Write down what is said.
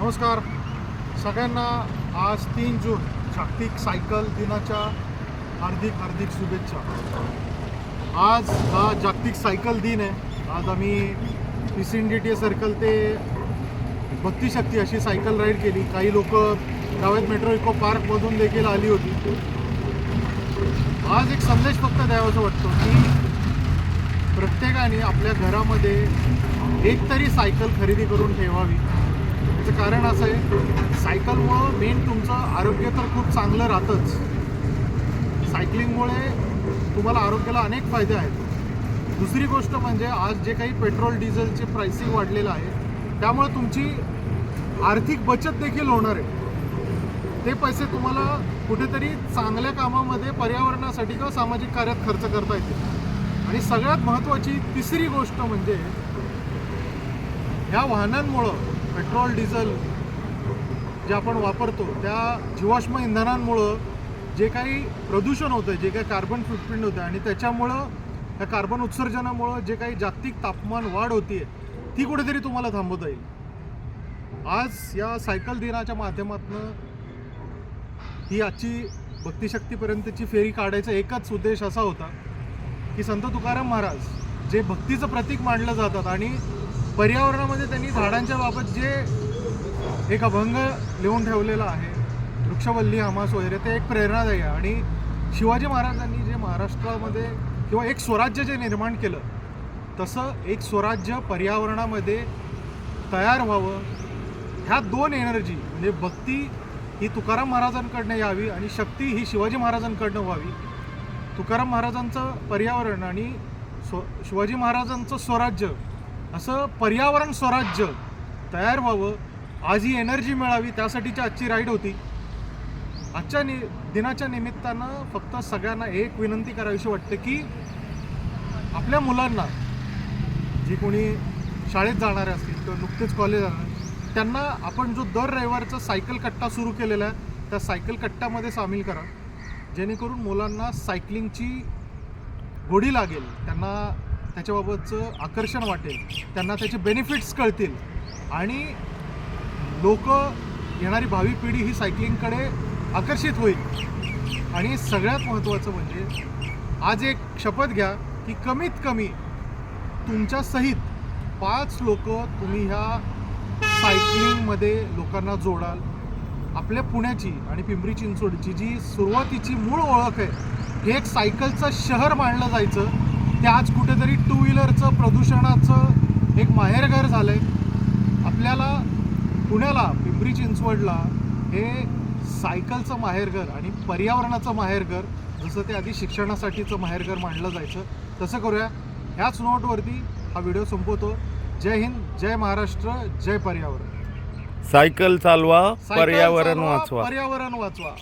नमस्कार सगळ्यांना. आज 3 जून जागतिक सायकल दिनाच्या हार्दिक हार्दिक शुभेच्छा. आज हा जागतिक सायकल दिन आहे. आज आम्ही PCNDTA सर्कल ते भक्ती शक्ती अशी सायकल राईड केली. काही लोक गावात मेट्रो इको पार्कमधून देखील आली होती. आज एक संदेश फक्त द्यावासा वाटतो की प्रत्येकाने आपल्या घरामध्ये एक तरी सायकल खरेदी करून ठेवावी. याचं कारण असं आहे, सायकलमुळं मेन तुमचं आरोग्य तर खूप चांगलं राहतंच. सायकलिंगमुळे तुम्हाला आरोग्याला अनेक फायदे आहेत. दुसरी गोष्ट म्हणजे आज जे काही पेट्रोल डिझेलचे प्राइसिंग वाढलेलं आहे त्यामुळे तुमची आर्थिक बचत देखील होणार आहे. ते पैसे तुम्हाला कुठेतरी चांगल्या कामामध्ये पर्यावरणासाठी किंवा सामाजिक कार्यात खर्च करता येतील. आणि सगळ्यात महत्त्वाची तिसरी गोष्ट म्हणजे ह्या वाहनांमुळं पेट्रोल डिझेल जे आपण वापरतो त्या जीवाश्म इंधनांमुळं जे काही प्रदूषण होतं, जे काही कार्बन फुटप्रिंट होतं आणि त्याच्यामुळं त्या कार्बन उत्सर्जनामुळं जे काही जागतिक तापमान वाढ होती ती कुठेतरी तुम्हाला थांबवता येईल. आज या सायकल दिनाच्या माध्यमातून ही आजची भक्तिशक्तीपर्यंतची फेरी काढायचा एकच उद्देश असा होता की संत तुकाराम महाराज जे भक्तीचं प्रतीक मानलं जातात आणि पर्यावरणामध्ये त्यांनी झाडांच्या बाबत जे एक अभंग लिहून ठेवलेला आहे, वृक्षवल्ली आम्हास वगैरे, ते एक प्रेरणादायी आहे. आणि शिवाजी महाराजांनी जे महाराष्ट्रामध्ये किंवा एक स्वराज्य जे निर्माण केलं तसं एक स्वराज्य पर्यावरणामध्ये तयार व्हावं. ह्या दोन एनर्जी म्हणजे भक्ती ही तुकाराम महाराजांकडनं यावी आणि शक्ती ही शिवाजी महाराजांकडनं व्हावी. तुकाराम महाराजांचं पर्यावरण आणि शिवाजी महाराजांचं स्वराज्य असं पर्यावरण स्वराज्य तयार व्हावं, आज ही एनर्जी मिळावी, त्यासाठीची आजची राईड होती. आजच्या दिनाच्या निमित्तानं फक्त सगळ्यांना एक विनंती करावीशी वाटते की आपल्या मुलांना, जी कोणी शाळेत जाणारे असतील किंवा नुकतेच कॉलेज जाणार, त्यांना आपण जो दर रविवारचा सायकल कट्टा सुरू केलेला आहे त्या सायकल कट्ट्यामध्ये सामील करा, जेणेकरून मुलांना सायकलिंगची गोडी लागेल, त्यांना त्याच्याबाबतचं आकर्षण वाटेल, त्यांना त्याचे बेनिफिट्स कळतील आणि लोक, येणारी भावी पिढी ही सायकलिंगकडे आकर्षित होईल. आणि सगळ्यात महत्त्वाचं म्हणजे आज एक शपथ घ्या की कमीत कमी तुमच्या सहित 5 लोक तुम्ही ह्या सायकलिंगमध्ये लोकांना जोडाल. आपल्या पुण्याची आणि पिंपरी चिंचवडची जी सुरुवातीची मूळ ओळख आहे, हे एक सायकलचं शहर मानलं जायचं, ते आज कुठेतरी टू व्हीलरचं प्रदूषणाचं एक माहेरघर झालं आहे. आपल्याला पुण्याला, पिंपरी चिंचवडला हे सायकलचं माहेरघर आणि पर्यावरणाचं माहेरघर, जसं ते आधी शिक्षणासाठीचं माहेरघर मानलं जायचं, तसं करूया. ह्याच नोटवरती हा व्हिडिओ संपवतो. जय हिंद, जय महाराष्ट्र, जय पर्यावरण. सायकल चालवा, पर्यावरण वाचवा. पर्यावरण वाचवा.